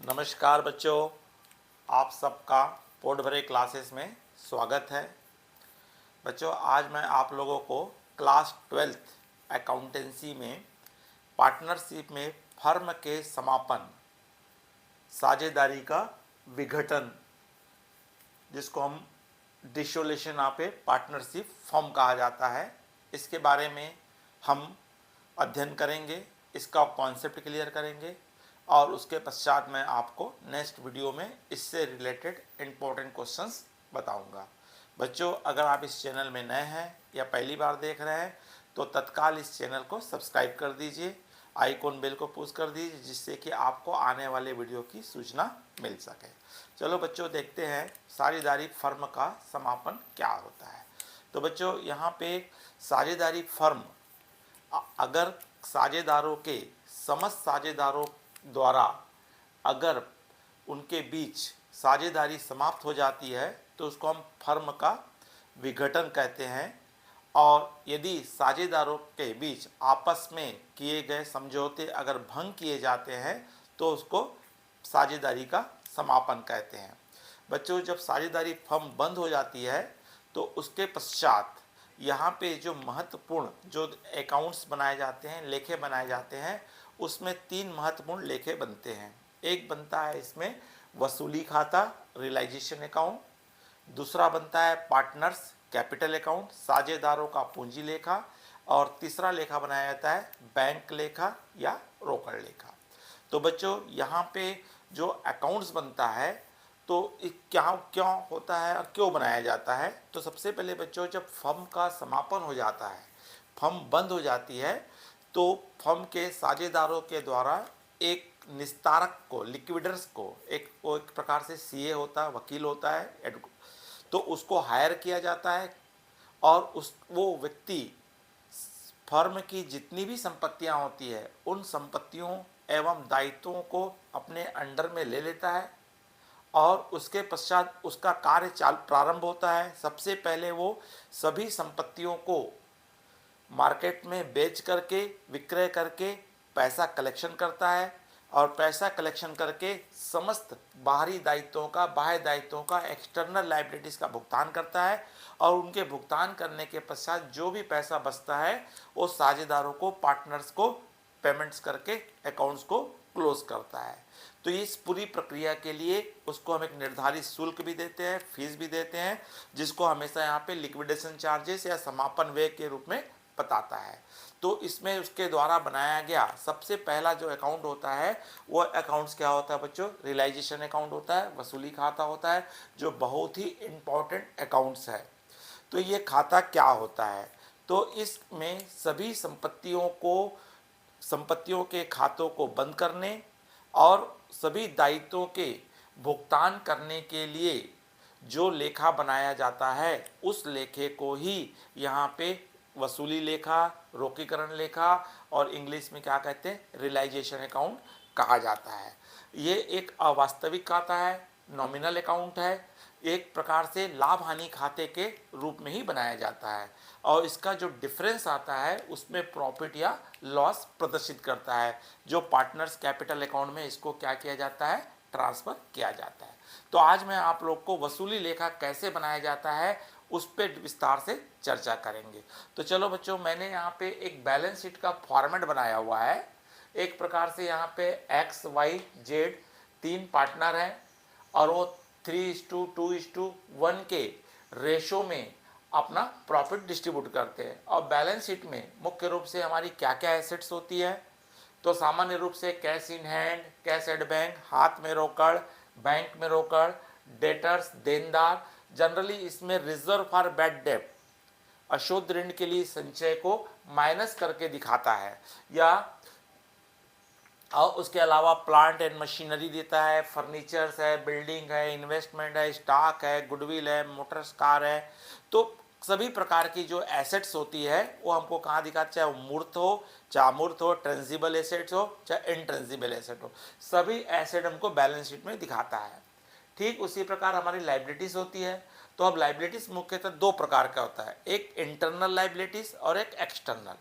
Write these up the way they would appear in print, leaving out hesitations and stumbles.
नमस्कार बच्चों, आप सबका पोर्ट भरे क्लासेस में स्वागत है। बच्चों, आज मैं आप लोगों को क्लास 12th अकाउंटेंसी में पार्टनरशिप में फर्म के समापन, साझेदारी का विघटन, जिसको हम dissolution of A partnership firm कहा जाता है, इसके बारे में हम अध्ययन करेंगे। इसका कॉन्सेप्ट क्लियर करेंगे और उसके पश्चात मैं आपको नेक्स्ट वीडियो में इससे रिलेटेड इम्पोर्टेंट क्वेश्चंस बताऊंगा। बच्चों, अगर आप इस चैनल में नए हैं या पहली बार देख रहे हैं तो तत्काल इस चैनल को सब्सक्राइब कर दीजिए, आइकॉन बेल को पुश कर दीजिए, जिससे कि आपको आने वाले वीडियो की सूचना मिल सके। चलो बच्चों, देखते हैं साझेदारी फर्म का समापन क्या होता है। तो बच्चों, यहाँ पे साझेदारी फर्म अगर साझेदारों के समस्त साझेदारों द्वारा अगर उनके बीच साझेदारी समाप्त हो जाती है तो उसको हम फर्म का विघटन कहते हैं। और यदि साझेदारों के बीच आपस में किए गए समझौते अगर भंग किए जाते हैं तो उसको साझेदारी का समापन कहते हैं। बच्चों, जब साझेदारी फर्म बंद हो जाती है तो उसके पश्चात यहाँ पे जो महत्वपूर्ण जो अकाउंट्स बनाए जाते हैं, लेखे बनाए जाते हैं, उसमें 3 महत्वपूर्ण लेखे बनते हैं। एक बनता है इसमें वसूली खाता, रियलाइजेशन अकाउंट। दूसरा बनता है पार्टनर्स कैपिटल अकाउंट, साझेदारों का पूंजी लेखा। और तीसरा लेखा बनाया जाता है बैंक लेखा या रोकड़ लेखा। तो बच्चों, यहाँ पे जो अकाउंट्स बनता है तो क्या क्यों होता है और क्यों बनाया जाता है। तो सबसे पहले बच्चों, जब फर्म का समापन हो जाता है, फर्म बंद हो जाती है, तो फर्म के साझेदारों के द्वारा एक निस्तारक को, लिक्विडर्स को, वो एक प्रकार से सीए होता है, वकील होता है, तो उसको हायर किया जाता है और वो व्यक्ति फर्म की जितनी भी संपत्तियां होती है उन संपत्तियों एवं दायित्वों को अपने अंडर में ले लेता है और उसके पश्चात उसका कार्य प्रारंभ होता है। सबसे पहले वो सभी संपत्तियों को मार्केट में बेच करके, विक्रय करके पैसा कलेक्शन करता है और पैसा कलेक्शन करके समस्त बाहरी दायित्वों का, बाह्य दायित्वों का, एक्सटर्नल लायबिलिटीज़ का भुगतान करता है। और उनके भुगतान करने के पश्चात जो भी पैसा बचता है वो साझेदारों को, पार्टनर्स को पेमेंट्स करके अकाउंट्स को क्लोज करता है। तो इस पूरी प्रक्रिया के लिए उसको हम एक निर्धारित शुल्क भी देते हैं, फीस भी देते हैं, जिसको हमेशा यहाँ पे लिक्विडेशन चार्जेस या समापन व्यय के रूप में बताता है। तो इसमें उसके द्वारा बनाया गया सबसे पहला जो अकाउंट होता है वो अकाउंट्स क्या होता है बच्चों? रियलाइजेशन अकाउंट होता है, वसूली खाता होता है, जो बहुत ही इम्पोर्टेंट अकाउंट्स है। तो ये खाता क्या होता है? तो इसमें सभी संपत्तियों के खातों को बंद करने और सभी दायित्वों के भुगतान करने के लिए जो लेखा बनाया जाता है उस लेखे को ही यहाँ पे वसूली लेखा, रोकीकरण लेखा और इंग्लिश में क्या कहते हैं, रियलाइजेशन अकाउंट कहा जाता है। ये एक अवास्तविक खाता है, नॉमिनल अकाउंट है, एक प्रकार से लाभ हानि खाते के रूप में ही बनाया जाता है और इसका जो डिफरेंस आता है उसमें प्रॉफिट या लॉस प्रदर्शित करता है, जो पार्टनर्स कैपिटल अकाउंट में इसको क्या किया जाता है, ट्रांसफ़र किया जाता है। तो आज मैं आप लोग को वसूली लेखा कैसे बनाया जाता है उस पर विस्तार से चर्चा करेंगे। तो चलो बच्चों, मैंने यहाँ पे एक बैलेंस शीट का फॉर्मेट बनाया हुआ है। एक प्रकार से यहाँ पे एक्स, वाई, जेड 3 पार्टनर हैं और वो 3:2:1 के रेशो में अपना प्रॉफिट डिस्ट्रीब्यूट करते हैं। और बैलेंस शीट में मुख्य रूप से हमारी क्या क्या एसेट्स होती है? तो सामान्य रूप से cash in hand, cash at bank, हाथ में रोकड़, बैंक में रोकड़, डेटर्स, देनदार। जनरली इसमें रिजर्व फॉर बैड डेट, अशुद्ध ऋण के लिए संचय को माइनस करके दिखाता है, या और उसके अलावा प्लांट एंड मशीनरी देता है, फर्नीचर्स है, बिल्डिंग है, इन्वेस्टमेंट है, स्टॉक है, गुडविल है, मोटर्स, कार है। तो सभी प्रकार की जो एसेट्स होती है वो हमको कहाँ दिखाता, चाहे वो मूर्त हो, चाहे अमूर्त हो, ट्रेंजिबल एसेट्स हो, चाहे इनट्रेंजिबल एसेट हो, सभी एसेट हमको बैलेंस शीट में दिखाता है। ठीक उसी प्रकार हमारी लाइबिलिटीज़ होती है। तो अब लाइबिलिटीज़ मुख्यतः 2 प्रकार का होता है, एक इंटरनल लाइबिलिटीज़ और एक एक्सटर्नल,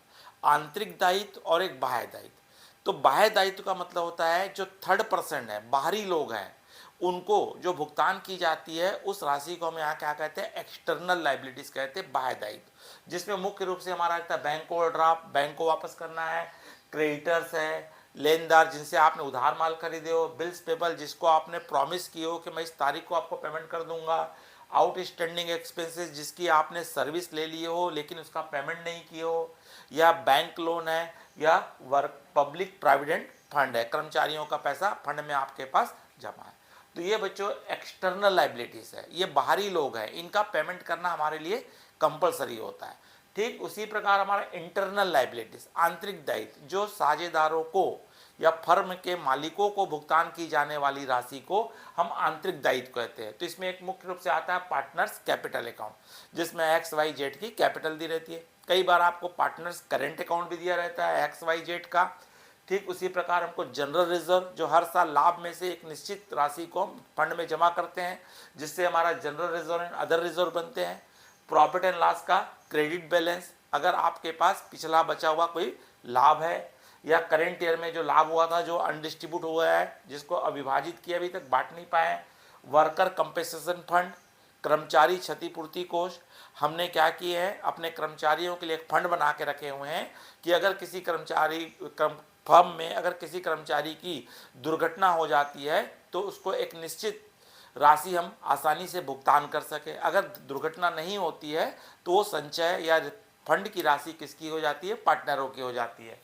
आंतरिक दायित्व और एक बाह्य दायित्व। तो बाह्य दायित्व का मतलब होता है जो थर्ड पर्सन है, बाहरी लोग हैं, उनको जो भुगतान की जाती है उस राशि को हम यहाँ क्या कहते हैं, एक्सटर्नल लाइबिलिटीज कहते हैं, बाह्य दायित्व, जिसमें मुख्य रूप से हमारा रहता है बैंक ओवरड्राफ्ट, बैंक को वापस करना है, क्रेडिटर्स है, लेनदार जिनसे आपने उधार माल खरीदे हो, बिल्स पेबल जिसको आपने प्रॉमिस किए हो कि मैं इस तारीख को आपको पेमेंट कर दूंगा, आउटस्टैंडिंग एक्सपेंसेस जिसकी आपने सर्विस ले लिए हो लेकिन उसका पेमेंट नहीं किए हो, या बैंक लोन है, या वर्क पब्लिक प्रोविडेंट फंड है, कर्मचारियों का पैसा फंड में आपके पास जमा है। तो ये बच्चों एक्सटर्नल लाइबिलिटीज है, ये बाहरी लोग हैं, इनका पेमेंट करना हमारे लिए कंपलसरी होता है। ठीक उसी प्रकार हमारा इंटरनल लाइबिलिटीज, आंतरिक दायित्व, जो साझेदारों को या फर्म के मालिकों को भुगतान की जाने वाली राशि को हम आंतरिक दायित्व कहते हैं। तो इसमें एक मुख्य रूप से आता है पार्टनर्स कैपिटल अकाउंट, जिसमें XYZ की कैपिटल दी रहती है। कई बार आपको पार्टनर्स करेंट अकाउंट भी दिया रहता है XYZ का। ठीक उसी प्रकार हमको जनरल रिजर्व, जो हर साल लाभ में से एक निश्चित राशि को हम फंड में जमा करते हैं, जिससे हमारा general reserve and other reserve बनते हैं। प्रॉफिट एंड लॉस का क्रेडिट बैलेंस, अगर आपके पास पिछला बचा हुआ कोई लाभ है या करेंट ईयर में जो लाभ हुआ था जो अनडिस्ट्रीब्यूट हुआ है, जिसको अविभाजित किया अभी तक बांट नहीं पाए। वर्कर कंपेंसेशन फंड, कर्मचारी क्षतिपूर्ति कोष, हमने क्या किए हैं, अपने कर्मचारियों के लिए एक फंड बना के रखे हुए हैं कि अगर किसी फर्म में अगर किसी कर्मचारी की दुर्घटना हो जाती है तो उसको एक निश्चित राशि हम आसानी से भुगतान कर सके। अगर दुर्घटना नहीं होती है तो वो संचय या फंड की राशि किसकी हो जाती है, पार्टनरों की हो जाती है।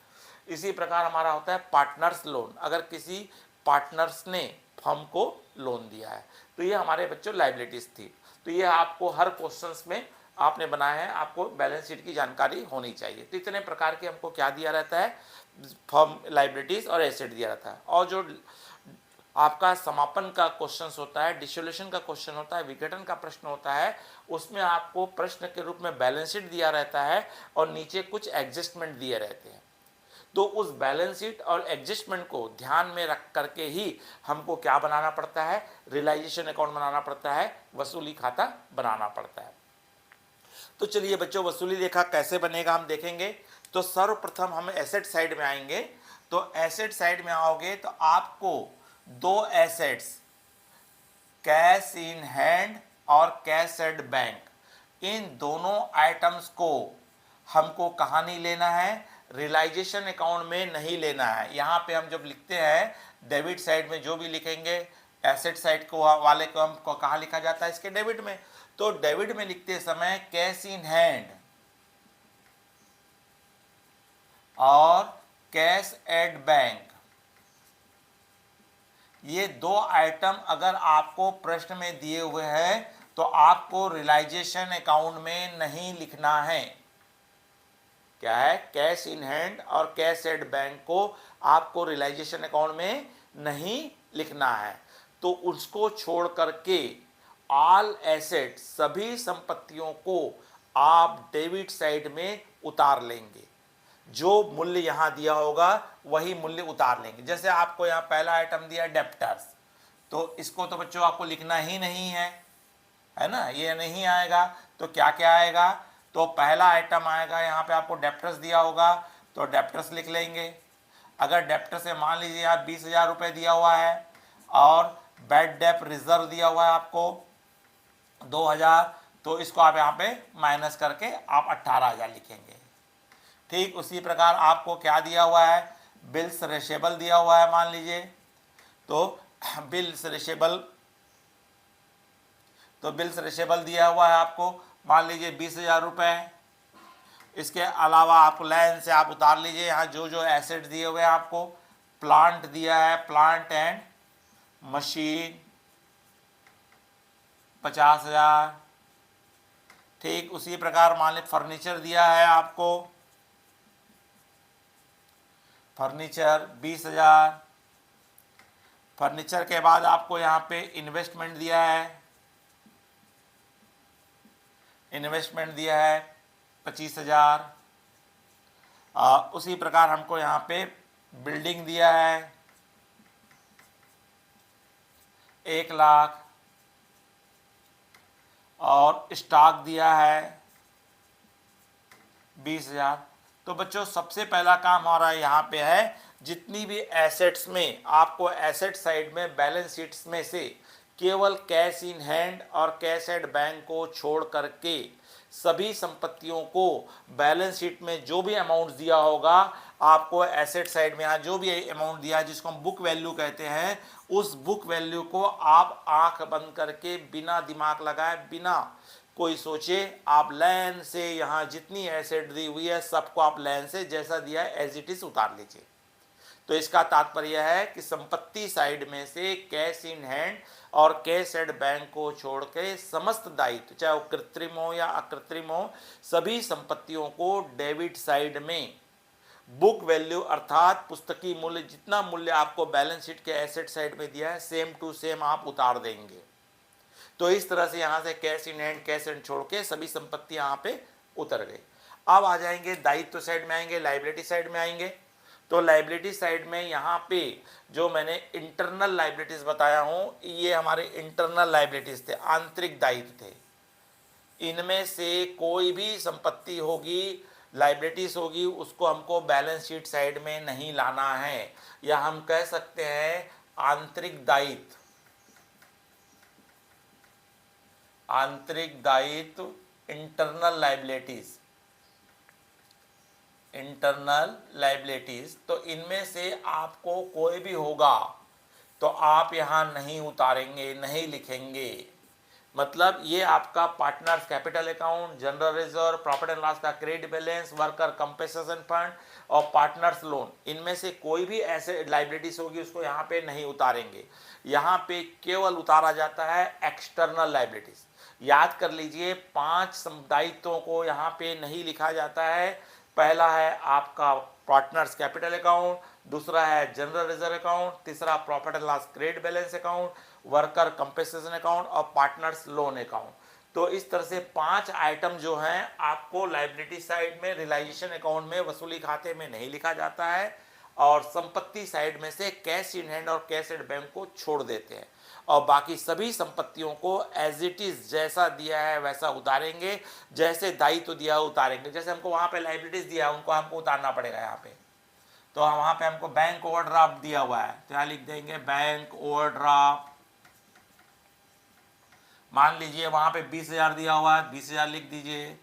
इसी प्रकार हमारा होता है पार्टनर्स लोन, अगर किसी पार्टनर्स ने फर्म को लोन दिया है। तो ये हमारे बच्चों लाइबिलिटीज थी। तो ये आपको हर क्वेश्चंस में आपने बनाया है, आपको बैलेंस शीट की जानकारी होनी चाहिए। तो इतने प्रकार के हमको क्या दिया रहता है, फर्म लाइबिलिटीज और एसेट दिया रहता है। और जो आपका समापन का क्वेश्चन होता है, डिसोल्यूशन का क्वेश्चन होता है, विघटन का प्रश्न होता है, उसमें आपको प्रश्न के रूप में बैलेंस शीट दिया रहता है और नीचे कुछ एडजस्टमेंट दिए रहते हैं। तो उस बैलेंस शीट और एडजस्टमेंट को ध्यान में रख करके ही हमको क्या बनाना पड़ता है, रियलाइजेशन अकाउंट बनाना पड़ता है, वसूली खाता बनाना पड़ता है। तो चलिए बच्चों, वसूली लेखा कैसे बनेगा हम देखेंगे। तो सर्वप्रथम हम एसेट साइड में आएंगे। तो एसेट साइड में आओगे तो आपको दो एसेट्स, कैश इन हैंड और कैश एट बैंक, इन दोनों आइटम्स को हमको कहाँ नहीं लेना है, रियलाइजेशन अकाउंट में नहीं लेना है। यहाँ पे हम जब लिखते हैं डेबिट साइड में जो भी लिखेंगे, एसेट साइड को वाले को हम कहाँ लिखा जाता है, इसके डेबिट में। तो डेबिट में लिखते समय कैश इन हैंड और कैश एट बैंक, ये दो आइटम अगर आपको प्रश्न में दिए हुए हैं तो आपको रियलाइजेशन अकाउंट में नहीं लिखना है। क्या है, कैश इन हैंड और कैश एट बैंक को आपको रियलाइजेशन अकाउंट में नहीं लिखना है। तो उसको छोड़ करके ऑल एसेट, सभी संपत्तियों को आप डेबिट साइड में उतार लेंगे। जो मूल्य यहां दिया होगा वही मूल्य उतार लेंगे। जैसे आपको यहां पहला आइटम दिया डेप्टर्स, तो इसको तो बच्चों आपको लिखना ही नहीं है ना, ये नहीं आएगा। तो क्या क्या आएगा, तो पहला आइटम आएगा, यहाँ पे आपको डेप्टर्स दिया होगा तो डेप्टर्स लिख लेंगे। अगर डेप्टर्स से मान लीजिए आप 20,000 रुपये दिया हुआ है और बैड डेप रिजर्व दिया हुआ है आपको 2,000, तो इसको आप यहाँ पे माइनस करके आप 18,000 लिखेंगे। ठीक उसी प्रकार आपको क्या दिया हुआ है, बिल्स रिसेबल दिया हुआ है मान लीजिए, तो बिल्स रिसेबल दिया हुआ है आपको मान लीजिए 20,000 रुपये। इसके अलावा आपको लाइन से आप उतार लीजिए, यहाँ जो जो एसेट दिए हुए हैं आपको, प्लांट दिया है, प्लांट एंड मशीन 50,000। ठीक उसी प्रकार मान लीजिए फर्नीचर दिया है आपको, फर्नीचर 20,000। फर्नीचर के बाद आपको यहाँ पे इन्वेस्टमेंट दिया है, इन्वेस्टमेंट दिया है 25,000। उसी प्रकार हमको यहाँ पे बिल्डिंग दिया है 1,00,000 और स्टॉक दिया है 20,000। तो बच्चों सबसे पहला काम हमारा यहाँ पे है, जितनी भी एसेट्स में आपको एसेट साइड में बैलेंस शीट्स में से केवल कैश इन हैंड और कैश एट बैंक को छोड़ करके सभी संपत्तियों को बैलेंस शीट में जो भी अमाउंट दिया होगा, आपको एसेट साइड में यहाँ जो भी अमाउंट दिया है जिसको हम बुक वैल्यू कहते हैं, उस बुक वैल्यू को आप आंख बंद करके बिना दिमाग लगाए, बिना कोई सोचे, आप लाइन से यहाँ जितनी एसेट दी हुई है सबको आप लाइन से जैसा दिया है एज इट इज उतार लीजिए। तो इसका तात्पर्य है कि संपत्ति साइड में से कैश इन हैंड और कैश एट बैंक को छोड़ के समस्त दायित्व, चाहे वो कृत्रिम हो या अकृत्रिम हो, सभी संपत्तियों को डेबिट साइड में बुक वैल्यू अर्थात पुस्तकीय मूल्य, जितना मूल्य आपको बैलेंस शीट के एसेट साइड में दिया है सेम टू सेम आप उतार देंगे। तो इस तरह से यहाँ से cash in hand cash and छोड़ के सभी संपत्ति यहाँ पे उतर गई। अब आ जाएंगे दायित्व साइड में, आएंगे लाइबिलिटी साइड में आएंगे। तो लाइबिलिटी साइड में यहाँ पे जो मैंने इंटरनल लाइबिलिटीज बताया हूँ, ये हमारे इंटरनल लाइबिलिटीज थे, आंतरिक दायित्व थे। इनमें से कोई भी संपत्ति होगी, लाइबिलिटीज होगी, उसको हमको बैलेंस शीट साइड में नहीं लाना है, या हम कह सकते हैं आंतरिक दायित्व, आंतरिक दायित्व इंटरनल लाइबिलिटीज, इंटरनल लाइबिलिटीज। तो इनमें से आपको कोई भी होगा तो आप यहाँ नहीं उतारेंगे, नहीं लिखेंगे। मतलब ये आपका partners capital account, general reserve, profit and loss का credit balance, worker compensation fund और पार्टनर्स लोन, इनमें से कोई भी ऐसे लाइबिलिटीज होगी उसको यहाँ पे नहीं उतारेंगे। यहाँ पे केवल उतारा जाता है एक्सटर्नल लाइबिलिटीज। याद कर लीजिए, 5 दायित्वों को यहाँ पे नहीं लिखा जाता है। पहला है आपका पार्टनर्स कैपिटल अकाउंट, दूसरा है जनरल रिजर्व अकाउंट, तीसरा profit and loss credit balance account, worker compensation account और पार्टनर्स लोन अकाउंट। तो इस तरह से 5 आइटम जो हैं आपको लाइबिलिटी साइड में, रियलाइजेशन अकाउंट में, वसूली खाते में नहीं लिखा जाता है, और संपत्ति साइड में से कैश इन हैंड और कैश एट बैंक को छोड़ देते हैं, और बाकी सभी संपत्तियों को एज इट इज जैसा दिया है वैसा उतारेंगे, जैसे दायित्व दिया है उतारेंगे। जैसे हमको वहाँ पे लाइबिलिटीज दिया है उनको हमको उतारना पड़ेगा यहाँ पे। तो वहाँ पे हमको बैंक ओवरड्राफ्ट दिया हुआ है तो यहाँ लिख देंगे बैंक ओवरड्राफ्ट। मान लीजिए वहाँ पे 20,000 दिया हुआ है, 20,000 लिख दीजिए।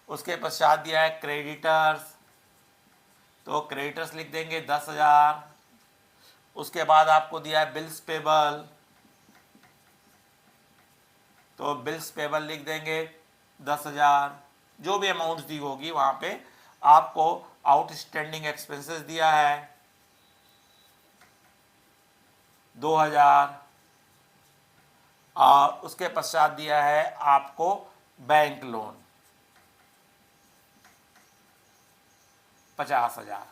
उसके पश्चात दिया है क्रेडिटर्स, तो क्रेडिटर्स लिख देंगे 10,000। उसके बाद आपको दिया है बिल्स पेबल, तो बिल्स पेबल लिख देंगे 10,000। जो भी अमाउंट दी होगी वहाँ पे आपको आउटस्टैंडिंग एक्सपेंसेस दिया है 2,000, और उसके पश्चात दिया है आपको बैंक लोन 50,000।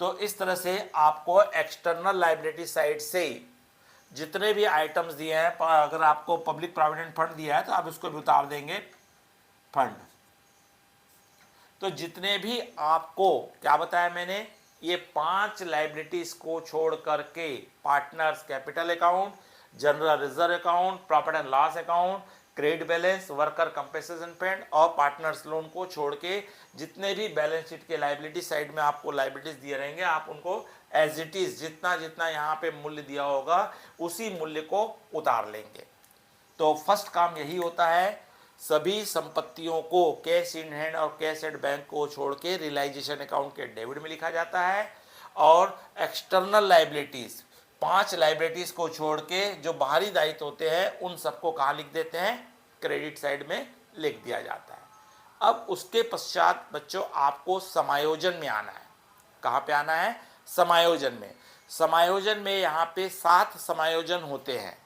तो इस तरह से आपको एक्सटर्नल लाइबिलिटी साइड से जितने भी आइटम्स दिए हैं, अगर आपको पब्लिक प्रोविडेंट फंड दिया है तो आप उसको भी उतार देंगे फंड। तो जितने भी आपको क्या बताया मैंने, ये 5 लाइबिलिटीज को छोड़ करके partners capital account, general reserve account, profit and loss account, credit balance, worker compensation fund और पार्टनर्स लोन को छोड़ के जितने भी बैलेंस शीट के लाइबिलिटी साइड में आपको लाइबिलिटीज दिए रहेंगे, आप उनको एज इट इज जितना जितना यहाँ पे मूल्य दिया होगा उसी मूल्य को उतार लेंगे। तो फर्स्ट काम यही होता है, सभी संपत्तियों को कैश इन हैंड और कैश एट बैंक को छोड़ के रियलाइजेशन अकाउंट के डेबिट में लिखा जाता है, और एक्सटर्नल लाइबिलिटीज 5 लाइबिलिटीज को छोड़ के जो बाहरी दायित्व होते हैं उन सबको कहाँ लिख देते हैं, क्रेडिट साइड में लिख दिया जाता है। अब उसके पश्चात बच्चों आपको समायोजन में आना है। कहाँ पे आना है, समायोजन में। समायोजन में यहाँ पे 7 समायोजन होते हैं।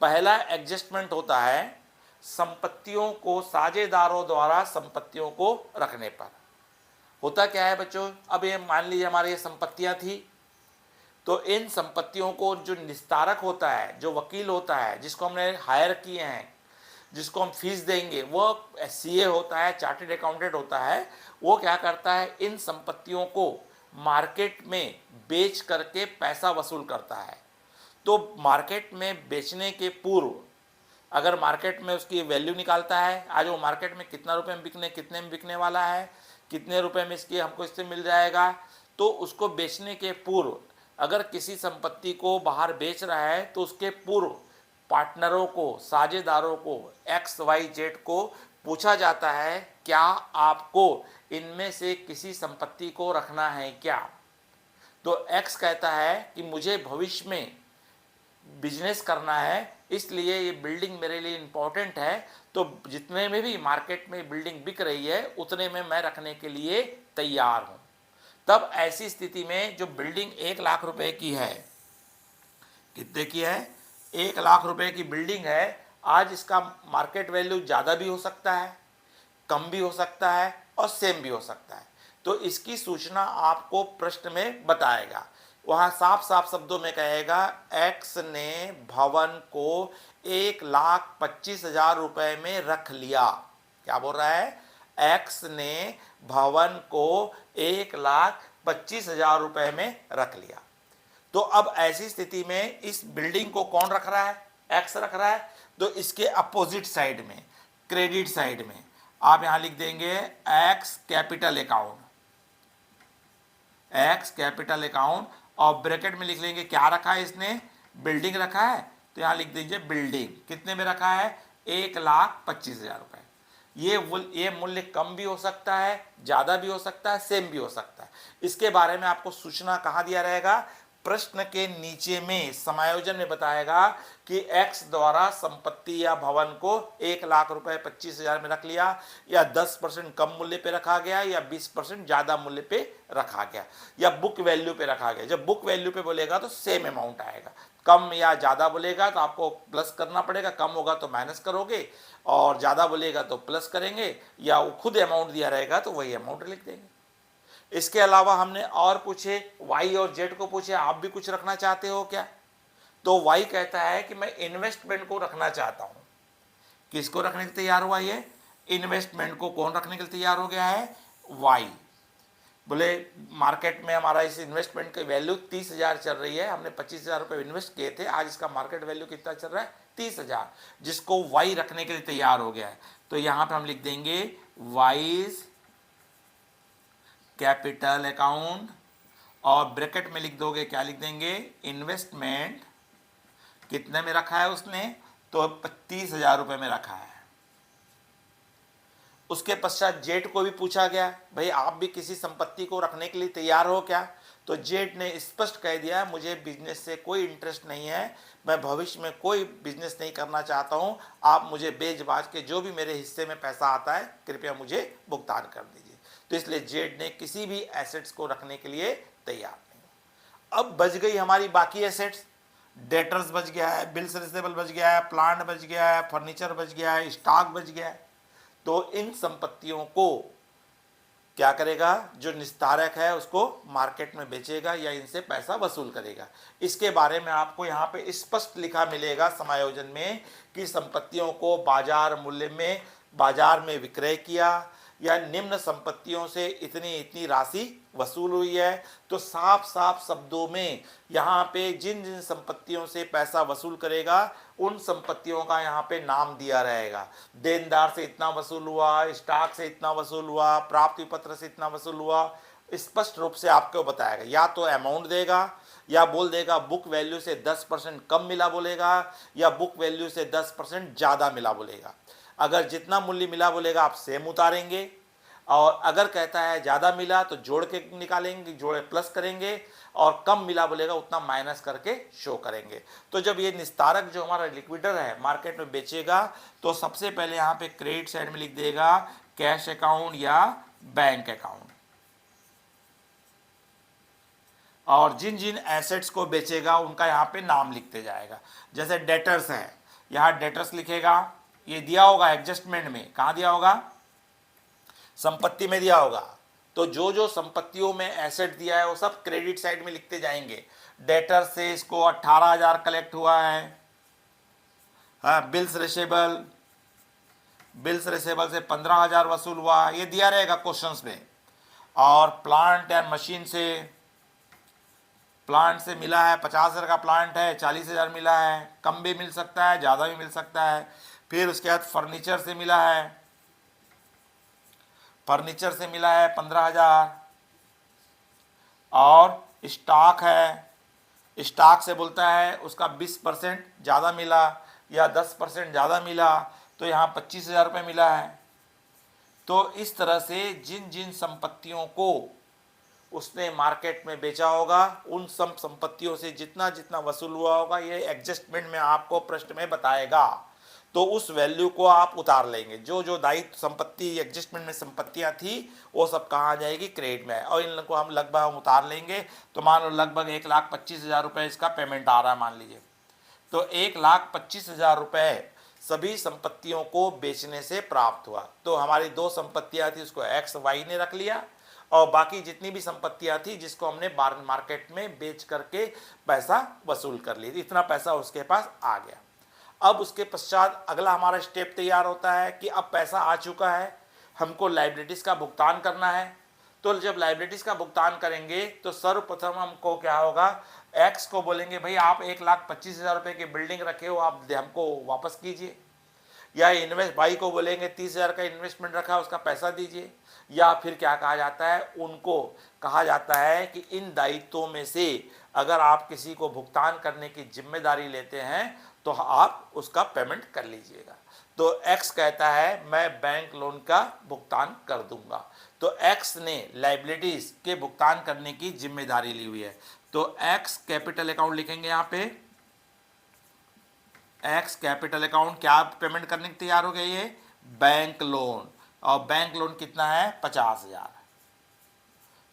पहला एडजस्टमेंट होता है संपत्तियों को साझेदारों द्वारा संपत्तियों को रखने पर। होता क्या है बच्चों, अब ये मान लीजिए हमारी ये संपत्तियां थी, तो इन संपत्तियों को जो निस्तारक होता है, जो वकील होता है, जिसको हमने हायर किए हैं, जिसको हम फीस देंगे, वो सीए होता है, चार्टेड अकाउंटेंट होता है। वो क्या करता है, इन संपत्तियों को मार्केट में बेच करके पैसा वसूल करता है। तो मार्केट में बेचने के पूर्व अगर मार्केट में उसकी वैल्यू निकालता है, आज वो मार्केट में कितना रुपए में कितने में बिकने वाला है, कितने रुपए में इसकी हमको इससे मिल जाएगा, तो उसको बेचने के पूर्व अगर किसी संपत्ति को बाहर बेच रहा है तो उसके पूर्व पार्टनरों को, साझेदारों को, XYZ को पूछा जाता है क्या आपको इनमें से किसी संपत्ति को रखना है क्या। तो X कहता है कि मुझे भविष्य में बिजनेस करना है, इसलिए ये बिल्डिंग मेरे लिए इम्पोर्टेंट है, तो जितने में भी मार्केट में बिल्डिंग बिक रही है उतने में मैं रखने के लिए तैयार हूँ। तब ऐसी स्थिति में जो बिल्डिंग 1 लाख रुपए की है, कितने की है, 1 लाख रुपए की बिल्डिंग है, आज इसका मार्केट वैल्यू ज़्यादा भी हो सकता है, कम भी हो सकता है और सेम भी हो सकता है। तो इसकी सूचना आपको प्रश्न में बताएगा, वहाँ साफ साफ शब्दों में कहेगा एक्स ने भवन को 1,25,000 रुपए में रख लिया। क्या बोल रहा है, एक्स ने भवन को 1,25,000 रुपए में रख लिया। तो अब ऐसी स्थिति में इस बिल्डिंग को कौन रख रहा है, एक्स रख रहा है, तो इसके अपोजिट साइड में, क्रेडिट साइड में आप यहां लिख देंगे x capital account, x capital account, और ब्रैकेट में लिख लेंगे क्या रखा है इसने, बिल्डिंग रखा है, तो यहां लिख दीजिए बिल्डिंग कितने में रखा है, 1,25,000 रुपए। ये मूल्य कम भी हो सकता है, ज़्यादा भी हो सकता है, सेम भी हो सकता है। इसके बारे में आपको सूचना कहाँ दिया रहेगा, प्रश्न के नीचे में समायोजन में बताएगा कि एक्स द्वारा संपत्ति या भवन को 1 लाख रुपए 25,000 में रख लिया, या 10% कम मूल्य पे रखा गया, या 20% ज़्यादा मूल्य पे रखा गया, या बुक वैल्यू पे रखा गया। जब बुक वैल्यू पे बोलेगा तो सेम अमाउंट आएगा, कम या ज़्यादा बोलेगा तो आपको प्लस करना पड़ेगा, कम होगा तो माइनस करोगे, और ज़्यादा बोलेगा तो प्लस करेंगे, या वो खुद अमाउंट दिया रहेगा तो वही अमाउंट लिख देंगे। इसके अलावा हमने और पूछे, वाई और जेड को पूछे आप भी कुछ रखना चाहते हो क्या, तो वाई कहता है कि मैं इन्वेस्टमेंट को रखना चाहता हूं। किसको रखने के लिए तैयार हुआ, ये इन्वेस्टमेंट को कौन रखने के लिए तैयार हो गया है, वाई। बोले मार्केट में हमारा इस इन्वेस्टमेंट की वैल्यू 30,000 चल रही है, हमने 25,000 रुपये इन्वेस्ट किए थे, आज इसका मार्केट वैल्यू कितना चल रहा है, 30,000, जिसको वाई रखने के लिए तैयार हो गया है। तो यहां पर हम लिख देंगे वाइज कैपिटल अकाउंट, और ब्रैकेट में लिख दोगे क्या लिख देंगे, इन्वेस्टमेंट कितने में रखा है उसने, तो 30,000 रुपये में रखा है। उसके पश्चात जेड को भी पूछा गया, भाई आप भी किसी संपत्ति को रखने के लिए तैयार हो क्या, तो जेड ने स्पष्ट कह दिया मुझे बिजनेस से कोई इंटरेस्ट नहीं है, मैं भविष्य में कोई बिजनेस नहीं करना चाहता हूं, आप मुझे बेच बाज के जो भी मेरे हिस्से में पैसा आता है कृपया मुझे भुगतान कर दीजिए। तो इसलिए जेड ने किसी भी एसेट्स को रखने के लिए तैयार नहीं। अब बच गई हमारी बाकी एसेट्स, डेटर्स बच गया है, बिल्स रिसीवेबल बच गया है, प्लांट बच गया है, फर्नीचर बच गया है, स्टॉक बच गया है। तो इन संपत्तियों को क्या करेगा, जो निस्तारक है उसको मार्केट में बेचेगा या इनसे पैसा वसूल करेगा। इसके बारे में आपको यहाँ पे स्पष्ट लिखा मिलेगा समायोजन में कि संपत्तियों को बाजार मूल्य में बाजार में विक्रय किया, या निम्न संपत्तियों से इतनी इतनी राशि वसूल हुई है। तो साफ साफ शब्दों में यहाँ पे जिन जिन संपत्तियों से पैसा वसूल करेगा उन संपत्तियों का यहाँ पे नाम दिया रहेगा। देनदार से इतना वसूल हुआ, स्टॉक से इतना वसूल हुआ, प्राप्ति पत्र से इतना वसूल हुआ, स्पष्ट रूप से आपको बताएगा। या तो अमाउंट देगा, या बोल देगा बुक वैल्यू से 10% कम मिला बोलेगा, या बुक वैल्यू से 10% ज़्यादा मिला बोलेगा। अगर जितना मूल्य मिला बोलेगा आप सेम उतारेंगे, और अगर कहता है ज़्यादा मिला तो जोड़ के निकालेंगे, जोड़े प्लस करेंगे, और कम मिला बोलेगा उतना माइनस करके शो करेंगे। तो जब ये निस्तारक जो हमारा लिक्विडर है मार्केट में बेचेगा, तो सबसे पहले यहाँ पे क्रेडिट साइड में लिख देगा कैश अकाउंट या बैंक अकाउंट, और जिन जिन एसेट्स को बेचेगा उनका यहाँ पे नाम लिखते जाएगा। जैसे डेटर्स है, यहाँ डेटर्स लिखेगा, ये दिया होगा एडजस्टमेंट में, कहाँ दिया होगा, संपत्ति में दिया होगा। तो जो जो संपत्तियों में एसेट दिया है वो सब क्रेडिट साइड में लिखते जाएंगे। डेटर से इसको 18,000 कलेक्ट हुआ है, हाँ, बिल्स रिसीवेबल से 15,000 वसूल हुआ, ये दिया रहेगा क्वेश्चंस में। और प्लांट या मशीन से, प्लांट से मिला है 50,000 का प्लांट है, 40,000 मिला है, कम भी मिल सकता है ज़्यादा भी मिल सकता है। फिर उसके बाद फर्नीचर से मिला है, फर्नीचर से मिला है 15,000। और स्टॉक है, स्टॉक से बोलता है उसका 20% ज़्यादा मिला या 10% ज़्यादा मिला, तो यहाँ 25,000 रुपये मिला है। तो इस तरह से जिन जिन संपत्तियों को उसने मार्केट में बेचा होगा उन सब संपत्तियों से जितना जितना वसूल हुआ होगा ये एडजस्टमेंट में आपको प्रश्न में बताएगा। तो उस वैल्यू को आप उतार लेंगे। जो जो दायित्व संपत्ति एडजस्टमेंट में संपत्तियां थी वो सब कहाँ आ जाएगी, क्रेडिट में, और इन को हम लगभग उतार लेंगे। तो मान लो लगभग 1,25,000 रुपये इसका पेमेंट आ रहा है मान लीजिए। तो 1,25,000 रुपये सभी संपत्तियों को बेचने से प्राप्त हुआ। तो हमारी दो संपत्तियां थी उसको एक्स वाई ने रख लिया, और बाकी जितनी भी संपत्तियां थी जिसको हमने मार्केट में बेच करके पैसा वसूल कर ली, इतना पैसा उसके पास आ गया। अब उसके पश्चात अगला हमारा स्टेप तैयार होता है कि अब पैसा आ चुका है, हमको लाइबिलिटीज का भुगतान करना है। तो जब लाइबिलिटीज का भुगतान करेंगे तो सर्वप्रथम हमको क्या होगा, एक्स को बोलेंगे भाई आप 1,25,000 रुपये की बिल्डिंग रखे हो, आप हमको वापस कीजिए। या इन्वेस्ट भाई को बोलेंगे 30,000 का इन्वेस्टमेंट रखा उसका पैसा दीजिए। या फिर क्या कहा जाता है, उनको कहा जाता है कि इन दायित्वों में से अगर आप किसी को भुगतान करने की जिम्मेदारी लेते हैं तो आप उसका पेमेंट कर लीजिएगा। तो एक्स कहता है मैं बैंक लोन का भुगतान कर दूंगा। तो एक्स ने लाइबिलिटीज के भुगतान करने की जिम्मेदारी ली हुई है। तो एक्स कैपिटल अकाउंट लिखेंगे यहाँ पे, एक्स कैपिटल अकाउंट क्या पेमेंट करने के तैयार हो गई है, बैंक लोन। और बैंक लोन कितना है, 50,000।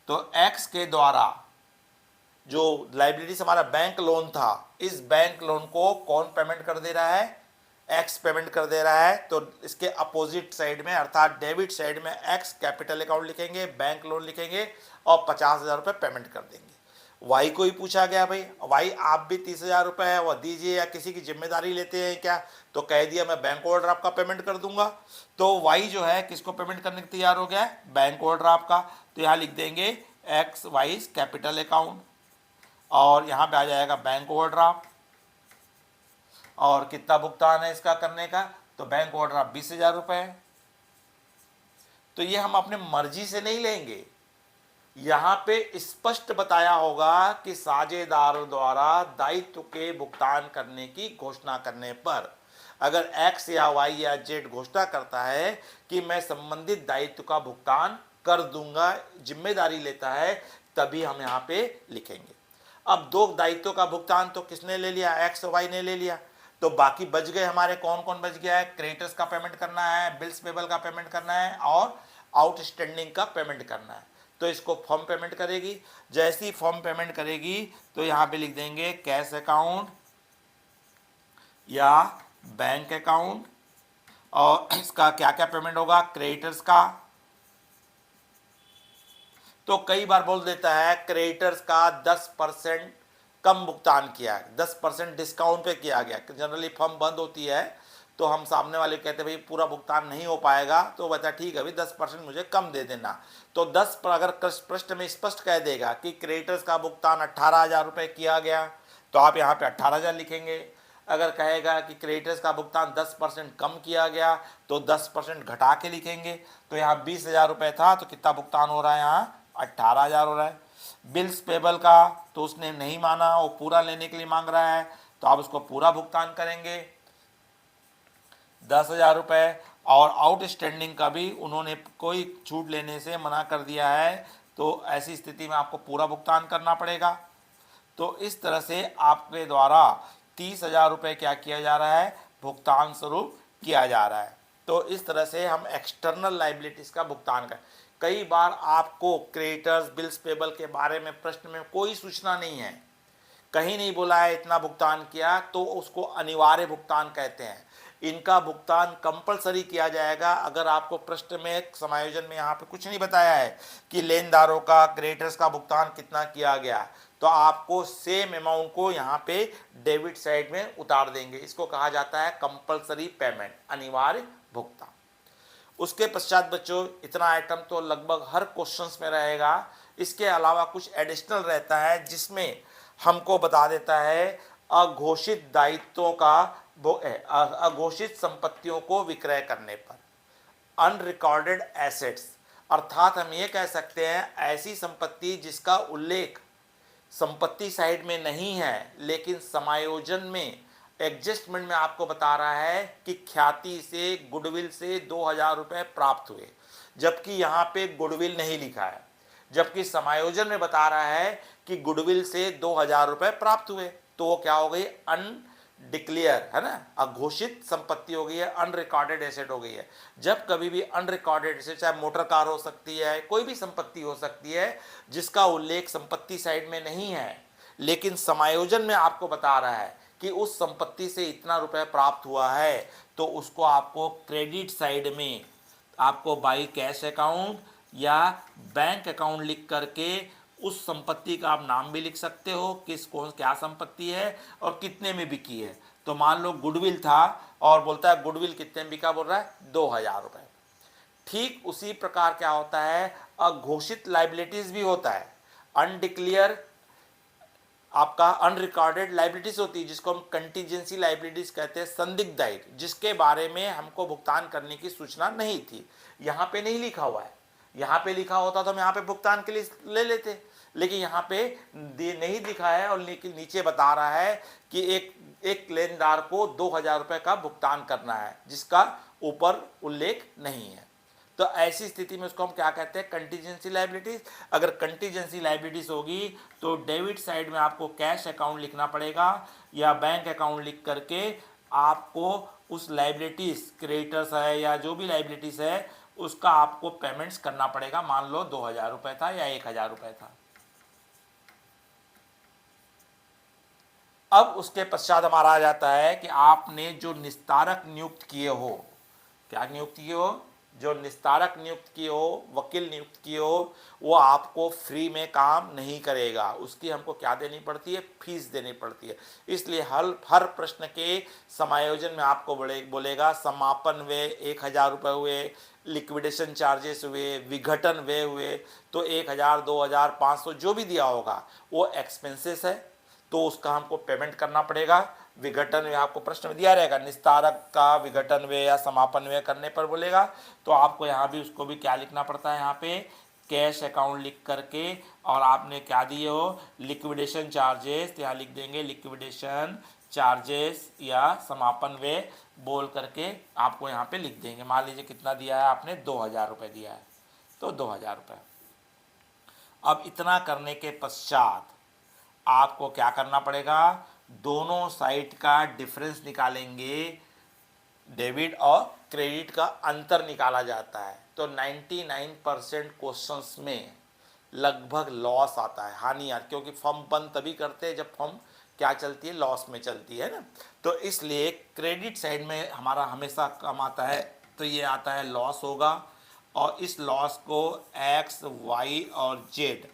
तो एक्स के द्वारा जो लाइबिलिटीज हमारा बैंक लोन था, इस बैंक लोन को कौन पेमेंट कर दे रहा है, एक्स पेमेंट कर दे रहा है। तो इसके अपोजिट साइड में अर्थात डेबिट साइड में एक्स कैपिटल अकाउंट लिखेंगे, बैंक लोन लिखेंगे और 50,000 रुपये पेमेंट कर देंगे। वाई को ही पूछा गया भाई वाई आप भी 30,000 रुपये है वह दीजिए या किसी की जिम्मेदारी लेते हैं क्या, तो कह दिया मैं बैंक ओवरड्राफ्ट का पेमेंट कर दूंगा। तो वाई जो है किसको पेमेंट करने के तैयार हो गया है, बैंक ओवरड्राफ्ट का। तो यहाँ लिख देंगे एक्स वाई कैपिटल अकाउंट और यहाँ पे आ जाएगा बैंक ओवरड्राफ्ट। और कितना भुगतान है इसका करने का, तो बैंक ओवरड्राफ्ट 20,000 रुपये है। तो ये हम अपने मर्जी से नहीं लेंगे, यहाँ पे स्पष्ट बताया होगा कि साझेदारों द्वारा दायित्व के भुगतान करने की घोषणा करने पर अगर एक्स या वाई या जेड घोषणा करता है कि मैं संबंधित दायित्व का भुगतान कर दूंगा, जिम्मेदारी लेता है, तभी हम यहाँ पे लिखेंगे। अब दो दायित्वों का भुगतान तो किसने ले लिया, एक्स वाई ने ले लिया। तो बाकी बच गए हमारे, कौन कौन बच गया है, क्रेडिटर्स का पेमेंट करना है, बिल्स पेबल का पेमेंट करना है और आउटस्टैंडिंग का पेमेंट करना है। तो इसको फॉर्म पेमेंट करेगी। जैसी फॉर्म पेमेंट करेगी तो यहाँ पे लिख देंगे कैश अकाउंट या बैंक अकाउंट। और इसका क्या क्या पेमेंट होगा, क्रेडिटर्स का। तो कई बार बोल देता है क्रेडिटर्स का 10% कम भुगतान किया है, 10% डिस्काउंट पे किया गया। जनरली फर्म बंद होती है तो हम सामने वाले कहते हैं भाई पूरा भुगतान नहीं हो पाएगा, तो बता ठीक है भाई 10% मुझे कम दे देना। तो 10 पर अगर प्रश्न में स्पष्ट कह देगा कि क्रेडिटर्स का भुगतान 18,000 रुपये किया गया तो आप यहाँ पे 18,000 लिखेंगे। अगर कहेगा कि क्रेडिटर्स का भुगतान 10% कम किया गया तो 10% घटा के लिखेंगे। तो यहाँ 20,000 रुपये था तो कितना भुगतान हो रहा है, यहाँ 18,000 हो रहा है। बिल्स पेबल का तो उसने नहीं माना, वो पूरा लेने के लिए मांग रहा है तो आप उसको पूरा भुगतान करेंगे 10,000 रुपये। और आउटस्टैंडिंग का भी उन्होंने कोई छूट लेने से मना कर दिया है, तो ऐसी स्थिति में आपको पूरा भुगतान करना पड़ेगा। तो इस तरह से आपके द्वारा 30,000 रुपये क्या किया जा रहा है, भुगतान स्वरूप किया जा रहा है। तो इस तरह से हम एक्सटर्नल लाइबिलिटीज़ का भुगतान करें। कई बार आपको क्रेडिटर्स बिल्स पेबल के बारे में प्रश्न में कोई सूचना नहीं है, कहीं नहीं बोला है इतना भुगतान किया, तो उसको अनिवार्य भुगतान कहते हैं। इनका भुगतान कंपलसरी किया जाएगा। अगर आपको प्रश्न में समायोजन में यहाँ पे कुछ नहीं बताया है कि लेनदारों का क्रेडिटर्स का भुगतान कितना किया गया, तो आपको सेम अमाउंट को यहाँ पे डेबिट साइड में उतार देंगे। इसको कहा जाता है कंपलसरी पेमेंट, अनिवार्य भुगतान। उसके पश्चात बच्चों इतना आइटम तो लगभग हर क्वेश्चंस में रहेगा। इसके अलावा कुछ एडिशनल रहता है जिसमें हमको बता देता है अघोषित दायित्वों का अघोषित संपत्तियों को विक्रय करने पर। अनरिकॉर्डेड एसेट्स अर्थात हम ये कह सकते हैं ऐसी संपत्ति जिसका उल्लेख संपत्ति साइड में नहीं है लेकिन समायोजन में एडजस्टमेंट में आपको बता रहा है कि ख्याति से गुडविल से 2000 रुपये प्राप्त हुए, जबकि यहाँ पे गुडविल नहीं लिखा है, जबकि समायोजन में बता रहा है कि गुडविल से 2000 रुपये प्राप्त हुए। तो वो क्या हो गई, अनडिक्लेयर है ना, अघोषित संपत्ति हो गई है, अनरिकॉर्डेड एसेट हो गई है। जब कभी भी अनरिकॉर्डेड एसेट, चाहे मोटर कार हो सकती है, कोई भी संपत्ति हो सकती है जिसका उल्लेख संपत्ति साइड में नहीं है लेकिन समायोजन में आपको बता रहा है कि उस संपत्ति से इतना रुपए प्राप्त हुआ है, तो उसको आपको क्रेडिट साइड में आपको बाई कैश अकाउंट या बैंक अकाउंट लिख करके उस संपत्ति का आप नाम भी लिख सकते हो, किस कौन क्या संपत्ति है और कितने में बिकी है। तो मान लो गुडविल था और बोलता है गुडविल कितने में बिका, बोल रहा है 2000 रुपये। ठीक उसी प्रकार क्या होता है, अघोषित लाइबिलिटीज भी होता है, अनडिक्लेयर आपका अनरिकॉर्डेड लाइबिलिटीज होती है जिसको हम कंटीजेंसी लाइबिलिटीज कहते हैं, संदिग्ध दायित्व जिसके बारे में हमको भुगतान करने की सूचना नहीं थी। यहाँ पे नहीं लिखा हुआ है, यहाँ पे लिखा होता तो हम यहाँ पे भुगतान के लिए ले लेते, लेकिन यहाँ पे नहीं लिखा है और लेकिन नीचे बता रहा है कि एक लेनदार को 2000 रुपये का भुगतान करना है जिसका ऊपर उल्लेख नहीं है। तो ऐसी स्थिति में उसको हम क्या कहते हैं, कंटीजेंसी लाइबिलिटीज। अगर कंटीजेंसी लाइबिलिटीज होगी तो डेबिट साइड में आपको कैश अकाउंट लिखना पड़ेगा या बैंक अकाउंट लिख करके आपको उस लाइबिलिटीज, क्रेडिटर्स है या जो भी लाइबिलिटीज है उसका आपको पेमेंट्स करना पड़ेगा। मान लो 2000 रुपये था या 1000 रुपये था। अब उसके पश्चात हमारा आ जाता है कि आपने जो निस्तारक नियुक्त किए हो, क्या नियुक्त किए हो, जो निस्तारक नियुक्त किए हो, वकील नियुक्त किए हो, वो आपको फ्री में काम नहीं करेगा, उसकी हमको क्या देनी पड़ती है, फीस देनी पड़ती है। इसलिए हर प्रश्न के समायोजन में आपको बोलेगा समापन व्यय 1000 रुपये हुए, लिक्विडेशन चार्जेस हुए, विघटन व्यय हुए, तो 1000, 2000, 500 जो भी दिया होगा वो एक्सपेंसेस है, तो उसका हमको पेमेंट करना पड़ेगा। विघटन व्यय आपको प्रश्न में दिया रहेगा, निस्तारक का विघटन व्यय या समापन व्यय करने पर बोलेगा, तो आपको यहाँ भी उसको भी क्या लिखना पड़ता है, यहाँ पे कैश अकाउंट लिख करके और आपने क्या दिए हो, लिक्विडेशन चार्जेस, यहाँ लिख देंगे लिक्विडेशन चार्जेस या समापन व्यय बोल करके आपको यहाँ पे लिख देंगे। मान लीजिए कितना दिया है आपने, 2000 रुपये दिया है, तो 2000 रुपये। अब इतना करने के पश्चात आपको क्या करना पड़ेगा, दोनों साइड का डिफरेंस निकालेंगे, डेबिट और क्रेडिट का अंतर निकाला जाता है। तो 99% क्वेश्चंस में लगभग लॉस आता है, हानि आती, क्योंकि फर्म बंद तभी करते हैं जब फर्म क्या चलती है, लॉस में चलती है ना। तो इसलिए क्रेडिट साइड में हमारा हमेशा कम आता है, तो ये आता है लॉस होगा, और इस लॉस को एक्स, वाई और जेड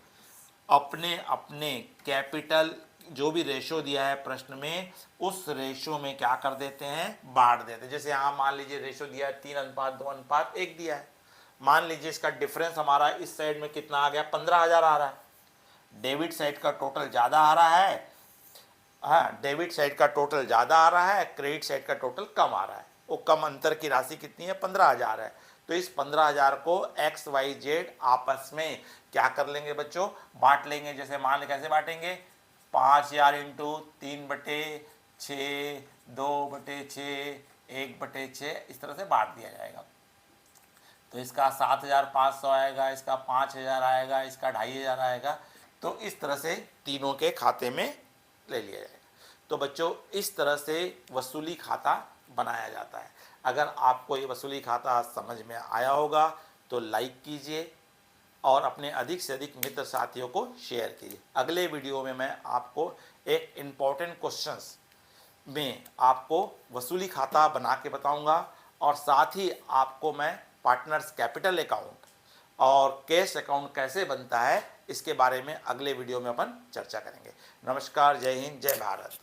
अपने अपने कैपिटल जो भी रेशो दिया है प्रश्न में, उस रेशो में क्या कर देते हैं, बांट देते हैं। जैसे यहाँ मान लीजिए रेशो दिया है 3:2:1 दिया है, मान लीजिए इसका डिफरेंस हमारा इस साइड में कितना आ गया, 15,000 आ रहा है। डेबिट साइड का टोटल ज़्यादा आ रहा है, हाँ डेबिट साइड का टोटल ज़्यादा आ रहा है, क्रेडिट साइड का टोटल कम आ रहा है। वो कम अंतर की राशि कितनी है, 15,000 है। तो इस 15,000 को एक्स, वाई, जेड आपस में क्या कर लेंगे बच्चों, बांट लेंगे। जैसे मान लें कैसे बांटेंगे, 5000 इंटू 3/6, 2/6, 1/6, इस तरह से बांट दिया जाएगा। तो इसका 7,500 आएगा, इसका 5,000 आएगा, इसका 2,500 आएगा। तो इस तरह से तीनों के खाते में ले लिया जाएगा। तो बच्चों इस तरह से वसूली खाता बनाया जाता है। अगर आपको ये वसूली खाता समझ में आया होगा तो लाइक कीजिए और अपने अधिक से अधिक मित्र साथियों को शेयर कीजिए। अगले वीडियो में मैं आपको एक इम्पॉर्टेंट क्वेश्चंस में आपको वसूली खाता बना के बताऊंगा, और साथ ही आपको मैं पार्टनर्स कैपिटल अकाउंट और कैश अकाउंट कैसे बनता है इसके बारे में अगले वीडियो में अपन चर्चा करेंगे। नमस्कार, जय हिंद, जय भारत।